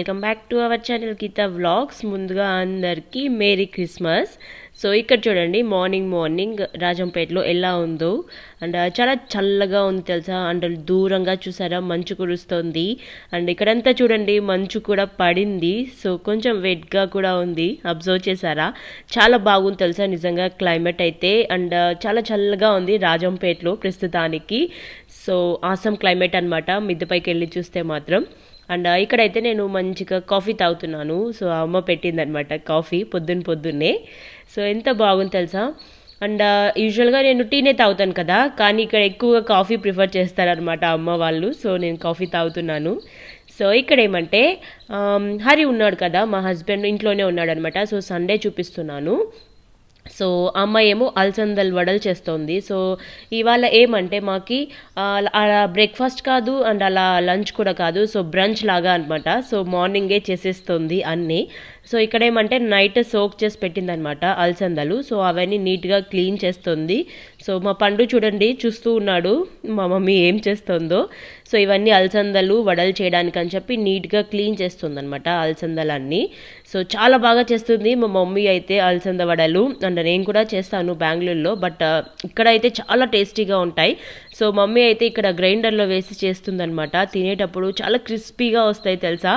Welcome back to our channel Geeta vlogs. ముందుగా అందరికీ merry Christmas. So ఇక్కడ చూడండి మార్నింగ్ రాజంపేటలో ఎలా ఉందో. అండ్ చాలా చల్లగా ఉంది తెలుసా. అండ్ దూరంగా చూసారా మంచు కురుస్తుంది. అండ్ ఇక్కడంతా చూడండి మంచు కూడా పడింది. సో కొంచెం వెట్గా కూడా ఉంది. అబ్జర్వ్ చేశారా? చాలా బాగుంది తెలుసా నిజంగా క్లైమేట్ అయితే. అండ్ చాలా చల్లగా ఉంది రాజంపేటలో ప్రస్తుతానికి. సో ఆసమ్ క్లైమేట్ అనమాట మిద్దెపైకి వెళ్ళి చూస్తే మాత్రం. అండ్ ఇక్కడైతే నేను మంచిగా కాఫీ తాగుతున్నాను. సో అమ్మ పెట్టిందనమాట కాఫీ పొద్దున్నే. సో ఎంత బాగుంది తెలుసా. అండ్ యూజువల్గా నేను టీనే తాగుతాను కదా, కానీ ఇక్కడ ఎక్కువగా కాఫీ ప్రిఫర్ చేస్తారనమాట అమ్మ వాళ్ళు. సో నేను కాఫీ తాగుతున్నాను. సో ఇక్కడ ఏమంటే హరి ఉన్నాడు కదా, మా హస్బెండ్ ఇంట్లోనే ఉన్నాడు అనమాట. సో సండే చూపిస్తున్నాను. సో అమ్మ ఏమో అలసందలు వడలు చేస్తోంది. సో ఇవాళ ఏమంటే మాకి అలా బ్రేక్ఫాస్ట్ కాదు అండ్ అలా లంచ్ కూడా కాదు. సో బ్రంచ్ లాగా అనమాట. సో మార్నింగే చేసేస్తుంది అన్నీ. సో ఇక్కడ ఏమంటే నైట్ సోక్ చేసి పెట్టిందనమాట అలసందలు. సో అవన్నీ నీట్గా క్లీన్ చేస్తుంది. సో మా పండు చూడండి చూస్తూ ఉన్నాడు మా మమ్మీ ఏం చేస్తుందో. సో ఇవన్నీ అలసందలు వడలు చేయడానికి అని చెప్పి నీట్గా క్లీన్ చేస్తుంది అనమాట అలసందలన్నీ. సో చాలా బాగా చేస్తుంది మా మమ్మీ అయితే అలసంద వడలు. అండ్ నేను కూడా చేస్తాను బెంగళూరులో, బట్ ఇక్కడ అయితే చాలా టేస్టీగా ఉంటాయి. సో మమ్మీ అయితే ఇక్కడ గ్రైండర్లో వేసి చేస్తుంది అనమాట. తినేటప్పుడు చాలా క్రిస్పీగా వస్తాయి తెలుసా.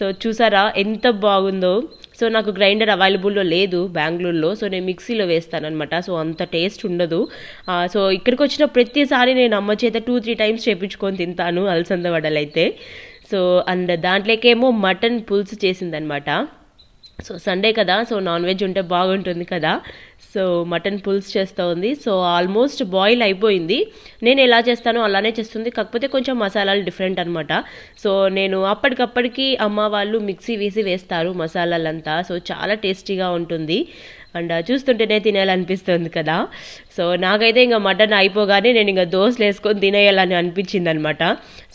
సో చూసారా ఎంత బాగుందో. సో నాకు గ్రైండర్ అవైలబుల్లో లేదు బెంగళూరులో. సో నేను మిక్సీలో వేస్తాను అనమాట. సో అంత టేస్ట్ ఉండదు. సో ఇక్కడికి వచ్చిన ప్రతిసారి నేను అమ్మ చేత 2-3 టైమ్స్ చేపించుకొని తింటాను అలసంద వడలు అయితే. సో అండ్ దాంట్లోకేమో మటన్ పులుసు చేసిందనమాట. సో సండే కదా, సో నాన్ వెజ్ ఉంటే బాగుంటుంది కదా. సో మటన్ పులుసు చేస్తూ ఉంది. సో ఆల్మోస్ట్ బాయిల్ అయిపోయింది. నేను ఎలా చేస్తానో అలానే చేస్తుంది, కాకపోతే కొంచెం మసాలాలు డిఫరెంట్ అనమాట. సో నేను అప్పటికప్పటికి అమ్మ వాళ్ళు మిక్సీ వేసి వేస్తారు మసాలాలంతా. సో చాలా టేస్టీగా ఉంటుంది. అండ్ చూస్తుంటేనే తినేయాలనిపిస్తుంది కదా. సో నాకైతే ఇంకా మటన్ అయిపోగానే నేను ఇంకా దోశలు వేసుకొని తినేయాలని అనిపించింది అనమాట.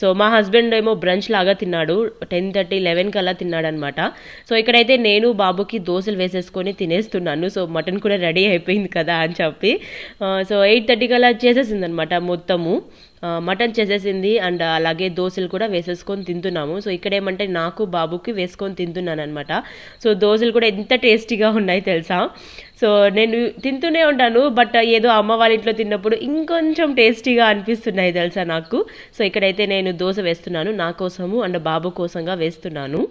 సో మా హస్బెండ్ ఏమో బ్రంచ్ లాగా తిన్నాడు, 10:30-11 కల్లా తిన్నాడనమాట. సో ఇక్కడైతే నేను బాబుకి దోశలు వేసేసుకొని తినేస్తున్నాను. సో మటన్ కూడా రెడీ అయిపోయింది కదా అని చెప్పి. సో 8:30 కల్లా చేసేసింది అనమాట మొత్తము. మటన్ చేసేసింది. అండ్ అలాగే దోశలు కూడా వేసేసుకొని తింటున్నాము. సో ఇక్కడ ఏమంటే నాకు బాబుకి వేసుకొని తింటున్నాను అనమాట. సో దోశలు కూడా ఎంత టేస్టీగా ఉన్నాయి తెలుసా. సో నేను తింటూనే ఉంటాను, బట్ ఏదో అమ్మ వాళ్ళ ఇంట్లో తిన్నప్పుడు ఇంకొంచెం టేస్టీగా అనిపిస్తున్నాయి తెలుసా నాకు. సో ఇక్కడైతే నేను దోశ వేస్తున్నాను నా కోసము అండ్ బాబు కోసంగా వేస్తున్నాను.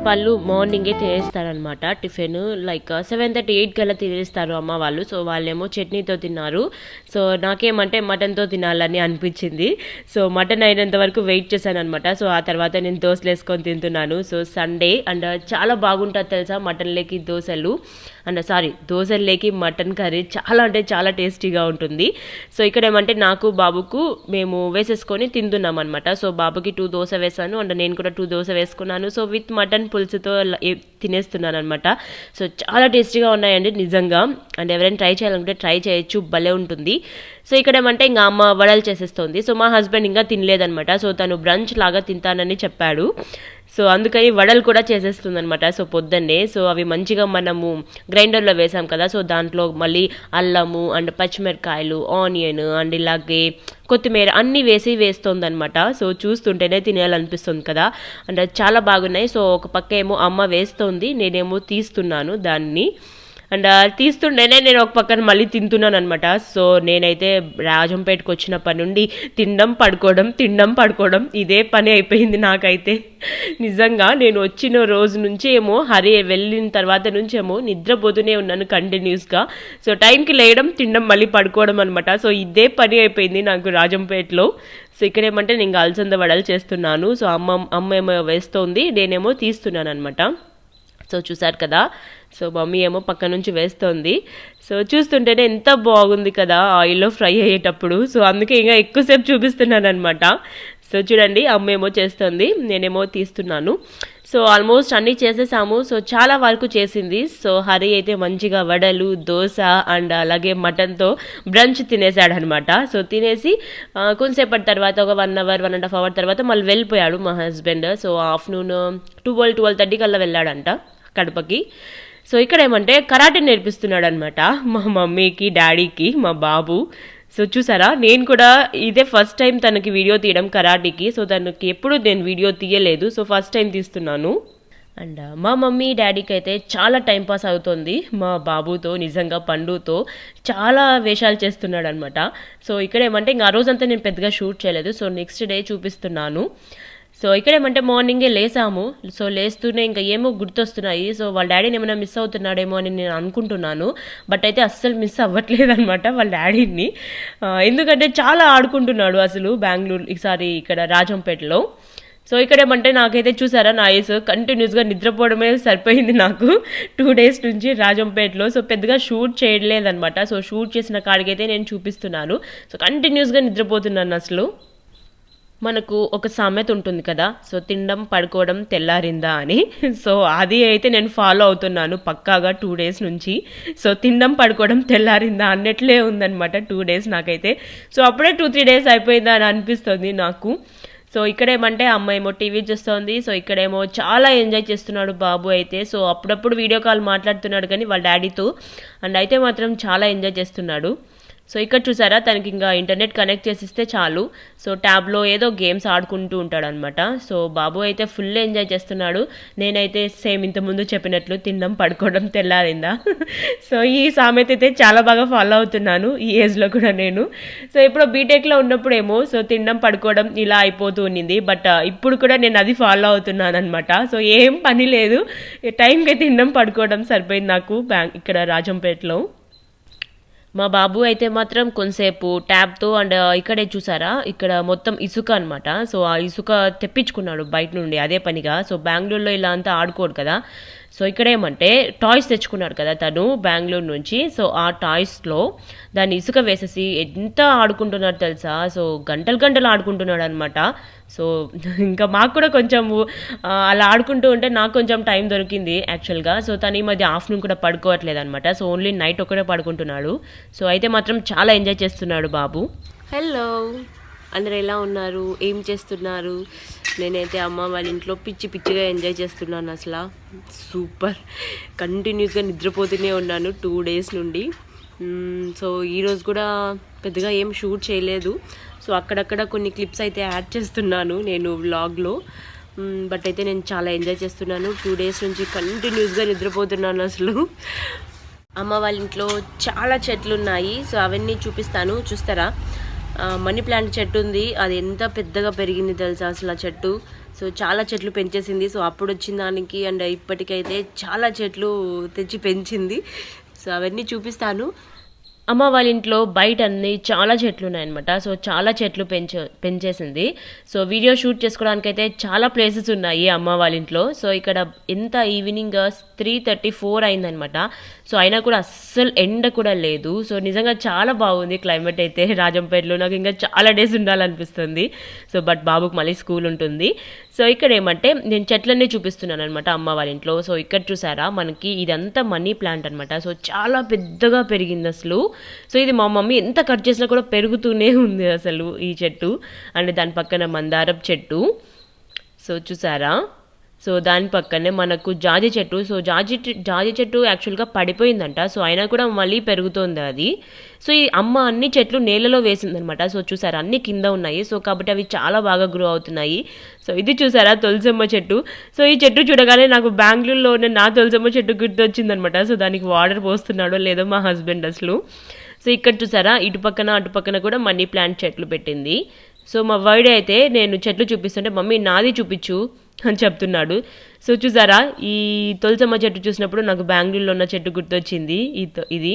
వాళ్ళు మార్నింగే తినేస్తారనమాట టిఫిన్. లైక్ 7:30-8 కల్లా తినేస్తారు అమ్మ వాళ్ళు. సో వాళ్ళేమో చట్నీతో తిన్నారు. సో నాకేమంటే మటన్తో తినాలని అనిపించింది. సో మటన్ అయినంత వరకు వెయిట్ చేశాను అనమాట. సో ఆ తర్వాత నేను దోశలు వేసుకొని తింటున్నాను. సో సండే అండ్ చాలా బాగుంటుంది తెలుసా మటన్లోకి దోశలు. దోశల్లోకి మటన్ కర్రీ చాలా అంటే చాలా టేస్టీగా ఉంటుంది. సో ఇక్కడ ఏమంటే నాకు బాబుకు మేము వేసేసుకొని తింటున్నాం అనమాట. సో బాబుకి 2 దోశ వేసాను అండ్ నేను కూడా 2 దోశ వేసుకున్నాను. సో విత్ మటన్ పులుసుతో తినేస్తున్నాను అనమాట. సో చాలా టేస్టీగా ఉన్నాయండి నిజంగా. అండ్ ఎవరైనా ట్రై చేయాలనుకుంటే ట్రై చేయొచ్చు, భలే ఉంటుంది. సో ఇక్కడ ఏమంటే ఇంకా అమ్మ వడలు చేసేస్తుంది. సో మా హస్బెండ్ ఇంకా తినలేదనమాట. సో తను బ్రంచ్ లాగా తింటానని చెప్పాడు. సో అందుకని వడలు కూడా చేసేస్తుంది అనమాట. సో పొద్దున్నే. సో అవి మంచిగా మనము గ్రైండర్లో వేసాం కదా. సో దాంట్లో మళ్ళీ అల్లము అండ్ పచ్చిమిరకాయలు, ఆనియన్ అండ్ ఇలాగే కొత్తిమీర అన్నీ వేస్తుంది అనమాట. సో చూస్తుంటేనే తినేయాలనిపిస్తుంది కదా. అండ్ చాలా బాగున్నాయి. సో ఒక పక్క ఏమో అమ్మ వేస్తుంది, నేనేమో తీస్తున్నాను దాన్ని. అండ్ తీస్తుండేనే నేను ఒక పక్కన మళ్ళీ తింటున్నాను అనమాట. సో నేనైతే రాజంపేటకు వచ్చినప్పటి నుండి తినడం పడుకోవడం ఇదే పని అయిపోయింది నాకైతే. నిజంగా నేను వచ్చిన రోజు నుంచి ఏమో హరి వెళ్ళిన తర్వాత నుంచి ఏమో నిద్రపోతూనే ఉన్నాను కంటిన్యూస్గా. సో టైంకి లేయడం, తినడం, మళ్ళీ పడుకోవడం అనమాట. సో ఇదే పని అయిపోయింది నాకు రాజంపేటలో. సో ఇక్కడ ఏమంటే నేను అలసంద వడలు చేస్తున్నాను. సో అమ్మ ఏమో వేస్తోంది, నేనేమో తీస్తున్నాను అనమాట. సో చూసారు కదా. సో మమ్మీ ఏమో పక్క నుంచి వేస్తోంది. సో చూస్తుంటేనే ఎంత బాగుంది కదా ఆయిల్లో ఫ్రై అయ్యేటప్పుడు. సో అందుకే ఇంకా ఎక్కువసేపు చూపిస్తున్నాను అనమాట. సో చూడండి అమ్మ ఏమో చేస్తుంది, నేనేమో తీస్తున్నాను. సో ఆల్మోస్ట్ అన్నీ చేసేసాము. సో చాలా వరకు చేసింది. సో హరి అయితే మంచిగా వడలు, దోశ అండ్ అలాగే మటన్తో బ్రంచ్ తినేసాడనమాట. సో తినేసి కొంతసేపటి తర్వాత ఒక 1 అవర్ 1.5 అవర్ తర్వాత మళ్ళీ వెళ్ళిపోయాడు మా హస్బెండ్. సో ఆఫ్టర్నూన్ 12:30 కల్లా వెళ్ళాడంట కడపకి. సో ఇక్కడ ఏమంటే కరాటే నేర్పిస్తున్నాడు అనమాట మా మమ్మీకి, డాడీకి, మా బాబు. సో చూసారా, నేను కూడా ఇదే ఫస్ట్ టైం తనకి వీడియో తీయడం కరాటీకి. సో తనకి ఎప్పుడు నేను వీడియో తీయలేదు. సో ఫస్ట్ టైం తీస్తున్నాను. అండ్ మా మమ్మీ డాడీకి అయితే చాలా టైంపాస్ అవుతుంది మా బాబుతో, నిజంగా పండుతో చాలా వేషాలు చేస్తున్నాడు అనమాట. సో ఇక్కడ ఏమంటే ఇంకా ఆ రోజంతా నేను పెద్దగా షూట్ చేయలేదు. సో నెక్స్ట్ డే చూపిస్తున్నాను. సో ఇక్కడ ఏమంటే మార్నింగే లేసాము. సో లేస్తూనే ఇంకా ఏమో గుర్తొస్తున్నాయి. సో వాళ్ళ డాడీని ఏమైనా మిస్ అవుతున్నాడేమో అని నేను అనుకుంటున్నాను. బట్ అయితే అస్సలు మిస్ అవ్వట్లేదు అనమాట వాళ్ళ డాడీని. ఎందుకంటే చాలా ఆడుకుంటున్నాడు అసలు బెంగళూరు, ఈసారి ఇక్కడ రాజంపేటలో. సో ఇక్కడ ఏమంటే నాకైతే చూసారా నా ఐస్ కంటిన్యూస్గా నిద్రపోవడమే సరిపోయింది నాకు 2 days నుంచి రాజంపేటలో. సో పెద్దగా షూట్ చేయలేదనమాట. సో షూట్ చేసిన కాడికైతే నేను చూపిస్తున్నాను. సో కంటిన్యూస్గా నిద్రపోతున్నాను అసలు. మనకు ఒక సామెత ఉంటుంది కదా, సో తినడం పడుకోవడం తెల్లారిందా అని. సో అది అయితే నేను ఫాలో అవుతున్నాను పక్కాగా 2 days నుంచి. సో తినడం పడుకోవడం తెల్లారిందా అన్నట్లే ఉందన్నమాట 2 days నాకైతే. సో అప్పుడే 2-3 days అయిపోయిందా అని అనిపిస్తుంది నాకు. సో ఇక్కడేమంటే అమ్మ ఏమో టీవీ చూస్తోంది. సో ఇక్కడేమో చాలా ఎంజాయ్ చేస్తున్నాడు బాబు అయితే. సో అప్పుడప్పుడు వీడియో కాల్ మాట్లాడుతున్నాడు కానీ వాళ్ళ డాడీతో, అండ్ అయితే మాత్రం చాలా ఎంజాయ్ చేస్తున్నాడు. సో ఇక్కడ చూసారా, తనకి ఇంకా ఇంటర్నెట్ కనెక్ట్ చేసిస్తే చాలు. సో ట్యాబ్లో ఏదో గేమ్స్ ఆడుకుంటూ ఉంటాడనమాట. సో బాబు అయితే ఫుల్ ఎంజాయ్ చేస్తున్నాడు. నేనైతే సేమ్ ఇంతకుముందు చెప్పినట్లు తినడం పడుకోవడం తెల్లారిందా. సో ఈ సామెత అయితే చాలా బాగా ఫాలో అవుతున్నాను ఈ ఏజ్లో కూడా నేను. సో ఇప్పుడు బీటెక్లో ఉన్నప్పుడేమో సో తినడం పడుకోవడం ఇలా అయిపోతూ ఉన్నింది. బట్ ఇప్పుడు కూడా నేను అది ఫాలో అవుతున్నాను అనమాట. సో ఏం పని లేదు, టైంకి తినడం పడుకోవడం సరిపోయింది నాకు ఇక్కడ రాజంపేటలో. మా బాబు అయితే మాత్రం కొంతసేపు ట్యాబ్తో అండ్ ఇక్కడే చూసారా, ఇక్కడ మొత్తం ఇసుక అనమాట. సో ఆ ఇసుక తెప్పించుకున్నాడు బయట నుండి అదే పనిగా. సో బెంగళూరులో ఇలా అంతా ఆడుకోడు కదా. సో ఇక్కడ ఏమంటే టాయ్స్ తెచ్చుకున్నాడు కదా తను బెంగళూరు నుంచి. సో ఆ టాయ్స్లో దాన్ని ఇసుక వేసేసి ఎంత ఆడుకుంటున్నాడు తెలుసా. సో గంటలు గంటలు ఆడుకుంటున్నాడు అనమాట. సో ఇంకా మాకు కూడా కొంచెం అలా ఆడుకుంటూ ఉంటే నాకు కొంచెం టైం దొరికింది యాక్చువల్గా. సో తను ఈ మధ్య ఆఫ్టర్నూన్ కూడా పడుకోవట్లేదు అనమాట. సో ఓన్లీ నైట్ ఒకటే పడుకుంటున్నాడు. సో అయితే మాత్రం చాలా ఎంజాయ్ చేస్తున్నాడు బాబు. హలో, అందరు ఎలా ఉన్నారు, ఏం చేస్తున్నారు? నేనైతే అమ్మ వాళ్ళ ఇంట్లో పిచ్చి పిచ్చిగా ఎంజాయ్ చేస్తున్నాను అసలు. సూపర్, కంటిన్యూస్గా నిద్రపోతూనే ఉన్నాను 2 days నుండి. సో ఈరోజు కూడా పెద్దగా ఏం షూట్ చేయలేదు. సో అక్కడక్కడ కొన్ని క్లిప్స్ అయితే యాడ్ చేస్తున్నాను నేను వ్లాగ్లో. బట్ అయితే నేను చాలా ఎంజాయ్ చేస్తున్నాను. 2 days నుంచి కంటిన్యూస్గా నిద్రపోతున్నాను అసలు. అమ్మ వాళ్ళ ఇంట్లో చాలా చెట్లు ఉన్నాయి. సో అవన్నీ చూపిస్తాను, చూస్తారా. మనీ ప్లాంట్ చెట్టు ఉంది, అది ఎంత పెద్దగా పెరిగింది తెలుసా అసలు ఆ చెట్టు. సో చాలా చెట్లు పెంచేసింది. సో అప్పుడు వచ్చిన దానికి అండ్ ఇప్పటికైతే చాలా చెట్లు తెచ్చి పెంచింది. సో అవన్నీ చూపిస్తాను. అమ్మ వాళ్ళ ఇంట్లో బయట అన్ని చాలా చెట్లు ఉన్నాయన్నమాట. సో చాలా చెట్లు పెంచేసింది. సో వీడియో షూట్ చేసుకోవడానికైతే చాలా ప్లేసెస్ ఉన్నాయి అమ్మ వాళ్ళ ఇంట్లో. సో ఇక్కడ ఎంత ఈవినింగ్ 3:34 అయిందనమాట. సో అయినా కూడా అస్సలు ఎండ కూడా లేదు. సో నిజంగా చాలా బాగుంది క్లైమేట్ అయితే రాజంపేటలో. నాకు ఇంకా చాలా డేస్ ఉండాలనిపిస్తుంది. సో బట్ బాబుకి మళ్ళీ స్కూల్ ఉంటుంది. సో ఇక్కడ ఏమంటే నేను చెట్లన్నీ చూపిస్తున్నాను అనమాట అమ్మ వాళ్ళ ఇంట్లో. సో ఇక్కడ చూసారా, మనకి ఇదంతా మనీ ప్లాంట్ అనమాట. సో చాలా పెద్దగా పెరిగింది అసలు. సో ఇది మా మమ్మీ ఎంత కట్ చేసినా కూడా పెరుగుతూనే ఉంది అసలు ఈ చెట్టు. అండ్ దాని పక్కన మందారపు చెట్టు. సో చూసారా, సో దాని పక్కనే మనకు జాజి చెట్టు. సో జాజి చెట్టు యాక్చువల్గా పడిపోయిందంట. సో అయినా కూడా మళ్ళీ పెరుగుతోంది అది. సో ఈ అమ్మ అన్ని చెట్లు నేలలో వేసిందనమాట. సో చూసారా, అన్ని కింద ఉన్నాయి. సో కాబట్టి అవి చాలా బాగా గ్రో అవుతున్నాయి. సో ఇది చూసారా, తులసమ్మ చెట్టు. సో ఈ చెట్టు చూడగానే నాకు బెంగళూరులో ఉన్న నా తులసమ్మ చెట్టు గుర్తొచ్చిందనమాట. సో దానికి వాటర్ పోస్తున్నాడో లేదో మా హస్బెండ్ అసలు. సో ఇక్కడ చూసారా, ఇటుపక్కన అటుపక్కన కూడా మనీ ప్లాంట్ చెట్లు పెట్టింది. సో మా వైడ్ అయితే నేను చెట్లు చూపిస్తుంటే మమ్మీ నాది చూపించు అని చెప్తున్నాడు. సో చూసారా, ఈ తులసమ్మ చెట్టు చూసినప్పుడు నాకు బెంగళూరులో ఉన్న చెట్టు గుర్తొచ్చింది ఇది.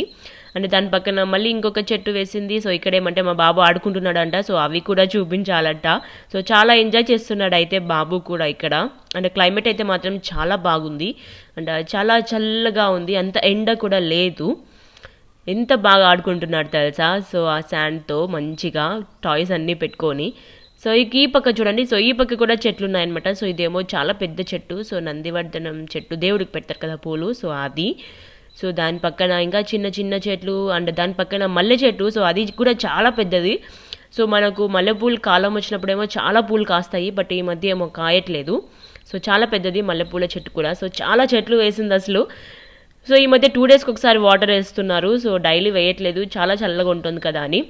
అండ్ దాని పక్కన మళ్ళీ ఇంకొక చెట్టు వేసింది. సో ఇక్కడేమంటే మా బాబు ఆడుకుంటున్నాడంట, సో అవి కూడా చూపించాలంట. సో చాలా ఎంజాయ్ చేస్తున్నాడు అయితే బాబు కూడా ఇక్కడ. అండ్ క్లైమేట్ అయితే మాత్రం చాలా బాగుంది అండ్ చాలా చల్లగా ఉంది, అంత ఎండ కూడా లేదు. ఎంత బాగా ఆడుకుంటున్నాడు తెలుసా. సో ఆ శాండ్తో మంచిగా టాయ్స్ అన్నీ పెట్టుకొని. సో ఈ పక్క చూడండి, సో ఈ పక్క కూడా చెట్లు ఉన్నాయన్నమాట. సో ఇదేమో చాలా పెద్ద చెట్టు, సో నందివర్ధనం చెట్టు, దేవుడికి పెడతారు కదా పూలు, సో అది. సో దాని పక్కన ఇంకా చిన్న చిన్న చెట్లు అండ్ దాని పక్కన మల్లె చెట్టు, సో అది కూడా చాలా పెద్దది. సో మనకు మల్లెపూలు కాలం వచ్చినప్పుడేమో చాలా పూలు కాస్తాయి, బట్ ఈ మధ్య ఏమో కాయట్లేదు. సో చాలా పెద్దది మల్లెపూల చెట్టు కూడా. సో చాలా చెట్లు వేసింది అసలు. సో ఈ మధ్య 2 డేస్కి ఒకసారి వాటర్ వేస్తున్నారు, సో డైలీ వేయట్లేదు, చాలా చల్లగా ఉంటుంది కదా అని.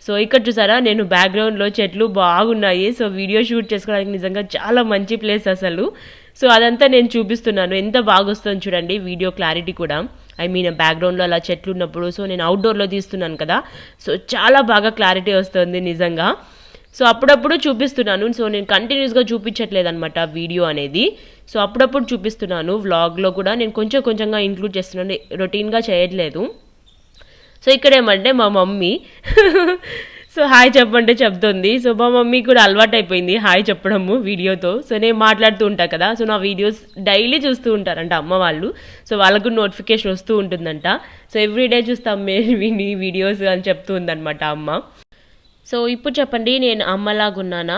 సో ఇక్కడ చూసారా, నేను బ్యాక్గ్రౌండ్లో చెట్లు బాగున్నాయి. సో వీడియో షూట్ చేసుకోవడానికి నిజంగా చాలా మంచి ప్లేస్ అసలు. సో అదంతా నేను చూపిస్తున్నాను, ఎంత బాగా వస్తుంది చూడండి వీడియో క్లారిటీ కూడా. ఐ మీన్ బ్యాక్గ్రౌండ్లో అలా చెట్లు ఉన్నప్పుడు. సో నేను అవుట్డోర్లో తీస్తున్నాను కదా, సో చాలా బాగా క్లారిటీ వస్తుంది నిజంగా. సో అప్పుడప్పుడు చూపిస్తున్నాను, సో నేను కంటిన్యూస్గా చూపించట్లేదు అనమాట వీడియో అనేది. సో అప్పుడప్పుడు చూపిస్తున్నాను, వ్లాగ్లో కూడా నేను కొంచెం కొంచెంగా ఇంక్లూడ్ చేస్తున్నాను, రొటీన్గా చేయట్లేదు. సో ఇక్కడేమంటే మా మమ్మీ సో హాయ్ చెప్పంటే చెప్తుంది. సో మా మమ్మీ కూడా అలవాటు అయిపోయింది హాయ్ చెప్పడము వీడియోతో. సో నేను మాట్లాడుతూ ఉంటాను కదా, సో నా వీడియోస్ డైలీ చూస్తూ ఉంటారంట అమ్మ వాళ్ళు. సో వాళ్ళకు నోటిఫికేషన్ వస్తూ ఉంటుందంట. సో ఎవ్రీడే చూస్తాం మేము విని వీడియోస్ అని చెప్తూ ఉందన్నమాట అమ్మ. సో ఇప్పుడు చెప్పండి, నేను అమ్మలాగున్నానా?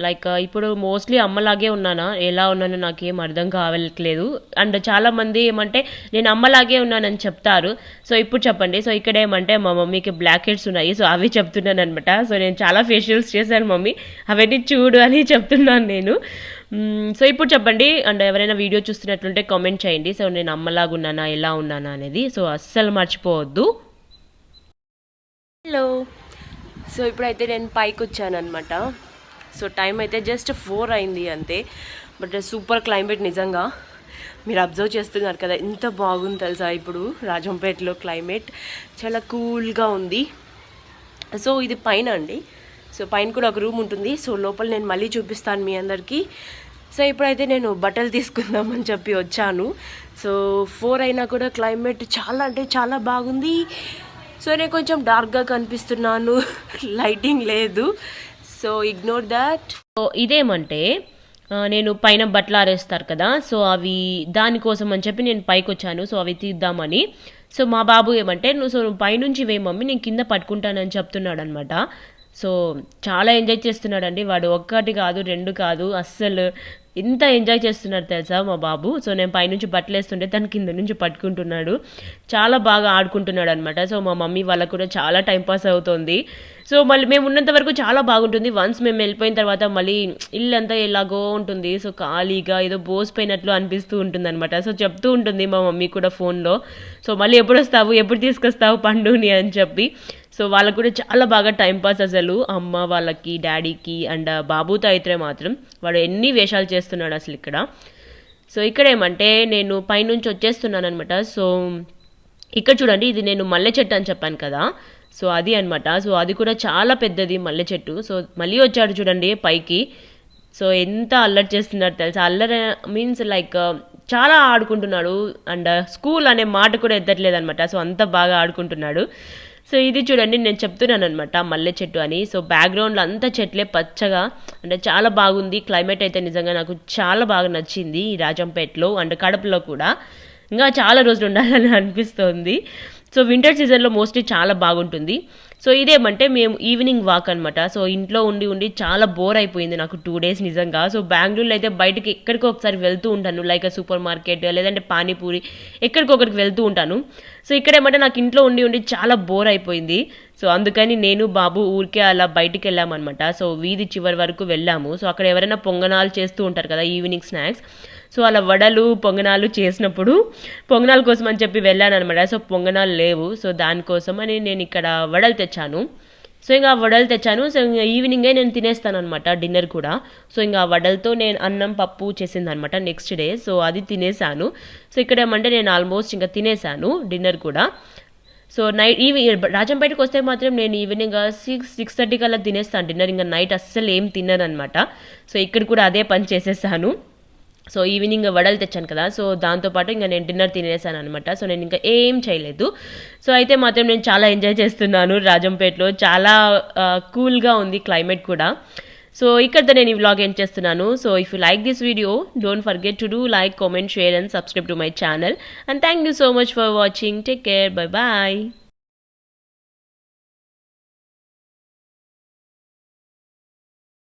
లైక్ ఇప్పుడు మోస్ట్లీ అమ్మలాగే ఉన్నానా, ఎలా ఉన్నానో నాకేం అర్థం కావట్లేదు. అండ్ చాలామంది ఏమంటే నేను అమ్మలాగే ఉన్నానని చెప్తారు. సో ఇప్పుడు చెప్పండి. సో ఇక్కడ ఏమంటే మా మమ్మీకి బ్లాక్ హెడ్స్ ఉన్నాయి, సో అవి చెప్తున్నాను అనమాట. సో నేను చాలా ఫేషియల్స్ చేశాను మమ్మీ, అవన్నీ చూడు అని చెప్తున్నాను నేను. సో ఇప్పుడు చెప్పండి, అండ్ ఎవరైనా వీడియో చూస్తున్నట్లుంటే కామెంట్ చేయండి. సో నేను అమ్మలాగా ఉన్నానా, ఎలా ఉన్నానా అనేది. సో అస్సలు మర్చిపోవద్దు. హలో. సో ఇప్పుడైతే నేను పైకి వచ్చాను అనమాట. సో టైం అయితే జస్ట్ 4 అయింది అంతే, బట్ సూపర్ క్లైమేట్ నిజంగా. మీరు అబ్జర్వ్ చేస్తున్నారు కదా ఎంత బాగుంది తెలుసా. ఇప్పుడు రాజంపేటలో క్లైమేట్ చాలా కూల్గా ఉంది. సో ఇది పైన అండి, సో పైన కూడా ఒక రూమ్ ఉంటుంది. సో లోపల నేను మళ్ళీ చూపిస్తాను మీ అందరికీ. సో ఇప్పుడైతే నేను బట్టలు తీసుకుందామని చెప్పి వచ్చాను. సో 4 అయినా కూడా క్లైమేట్ చాలా అంటే చాలా బాగుంది. సో నేను కొంచెం డార్క్గా కనిపిస్తున్నాను, లైటింగ్ లేదు, సో ఇగ్నోర్ దాట్. సో ఇదేమంటే నేను పైన బట్టలు ఆరేస్తారు కదా, సో అవి దానికోసం అని చెప్పి నేను పైకి వచ్చాను. సో అవి తీద్దామని. సో మా బాబు ఏమంటే నువ్వు పైనుంచి వేయి మమ్మీ, నేను కింద పట్టుకుంటానని చెప్తున్నాడు అనమాట. సో చాలా ఎంజాయ్ చేస్తున్నాడండి వాడు, 1 కాదు 2 కాదు, అస్సలు ఎంత ఎంజాయ్ చేస్తున్నాడు తెలుసా మా బాబు. సో నేను పైనుంచి బట్టలు వేస్తుంటే తన కింద నుంచి పట్టుకుంటున్నాడు, చాలా బాగా ఆడుకుంటున్నాడు అనమాట. సో మా మమ్మీ వాళ్ళకు కూడా చాలా టైంపాస్ అవుతుంది. సో మళ్ళీ మేము ఉన్నంత వరకు చాలా బాగుంటుంది. వన్స్ మేము వెళ్ళిపోయిన తర్వాత మళ్ళీ ఇల్లంతా ఎలాగో ఉంటుంది, సో ఖాళీగా ఏదో బోసిపోయినట్లు అనిపిస్తూ ఉంటుంది అనమాట. సో చెప్తూ ఉంటుంది మా మమ్మీ కూడా ఫోన్లో, సో మళ్ళీ ఎప్పుడు వస్తావు, ఎప్పుడు తీసుకొస్తావు పండుని అని చెప్పి. సో వాళ్ళకు కూడా చాలా బాగా టైంపాస్ అసలు, అమ్మ వాళ్ళకి డాడీకి. అండ్ బాబుతో అయితే మాత్రం వాడు ఎన్ని వేషాలు చేస్తున్నాడు అసలు ఇక్కడ. సో ఇక్కడ ఏమంటే నేను పైనుంచి వచ్చేస్తున్నాను అనమాట. సో ఇక్కడ చూడండి, ఇది నేను మల్లె చెట్టు అని చెప్పాను కదా, సో అది అనమాట. సో అది కూడా చాలా పెద్దది మల్లె చెట్టు. సో మళ్ళీ వచ్చాడు చూడండి పైకి. సో ఎంత అల్లరి చేస్తున్నాడు తెలుసా. అల్లరి మీన్స్ లైక్ చాలా ఆడుకుంటున్నాడు, అండ్ స్కూల్ అనే మాట కూడా ఎత్తట్లేదు అనమాట. సో అంత బాగా ఆడుకుంటున్నాడు. సో ఇది చూడండి, నేను చెప్తున్నాను అనమాట మల్లె చెట్టు అని. సో బ్యాక్గ్రౌండ్లో అంతా చెట్లే పచ్చగా, అంటే చాలా బాగుంది క్లైమేట్ అయితే. నిజంగా నాకు చాలా బాగా నచ్చింది ఈ రాజంపేటలో అండ్ కడపలో కూడా. ఇంకా చాలా రోజులు ఉండాలని అనిపిస్తుంది. సో వింటర్ సీజన్లో మోస్ట్లీ చాలా బాగుంటుంది. సో ఇదేమంటే మేము ఈవినింగ్ వాక్ అనమాట. సో ఇంట్లో ఉండి ఉండి చాలా బోర్ అయిపోయింది నాకు 2 డేస్ నిజంగా. సో బెంగళూరులో అయితే బయటకి ఎక్కడికో ఒకసారి వెళ్తూ ఉంటాను, లైక్ సూపర్ మార్కెట్ లేదంటే పానీపూరి, ఎక్కడికొకరికి వెళ్తూ ఉంటాను. సో ఇక్కడేమంటే నాకు ఇంట్లో ఉండి ఉండి చాలా బోర్ అయిపోయింది. సో అందుకని నేను బాబు ఊరికే అలా బయటికి వెళ్ళామన్నమాట. సో వీధి చివరి వరకు వెళ్ళాము. సో అక్కడ ఎవరైనా పొంగనాలు చేస్తూ ఉంటారు కదా ఈవినింగ్ స్నాక్స్, సో అలా వడలు పొంగనాలు చేసినప్పుడు పొంగనాల కోసం అని చెప్పి వెళ్ళాను అనమాట. సో పొంగనాలు లేవు, సో దానికోసం అని నేను ఇక్కడ వడలు తెచ్చాను. సో ఇంకా వడలు తెచ్చాను. సో ఇంకా ఈవినింగే నేను తినేస్తాను అనమాట డిన్నర్ కూడా. సో ఇంకా వడలతో నేను అన్నం పప్పు చేసింది అనమాట నెక్స్ట్ డే. సో అది తినేసాను. సో ఇక్కడ ఏమంటే నేను ఆల్మోస్ట్ ఇంకా తినేసాను డిన్నర్ కూడా. సో నైట్ రాజంపేటకి వస్తే మాత్రం నేను ఈవినింగ్ 6-6:30 కల్లా తినేస్తాను డిన్నర్. ఇంకా నైట్ అస్సలు ఏం తిన్నాను అనమాట. సో ఇక్కడ కూడా అదే పని చేసేసాను. సో ఈవినింగ్ వడలు తెచ్చాను కదా, సో దాంతోపాటు ఇంకా నేను డిన్నర్ తినేసాను అనమాట. సో నేను ఇంకా ఏం చేయలేదు. సో అయితే మాత్రం నేను చాలా ఎంజాయ్ చేస్తున్నాను రాజంపేటలో. చాలా కూల్గా ఉంది క్లైమేట్ కూడా. సో ఇక్కడితో నేను ఈ వ్లాగ్ ఎండ్ చేస్తున్నాను. So if you like this video, don't forget to do like, comment, share and subscribe to my channel. And thank you so much for watching. Take care. Bye bye.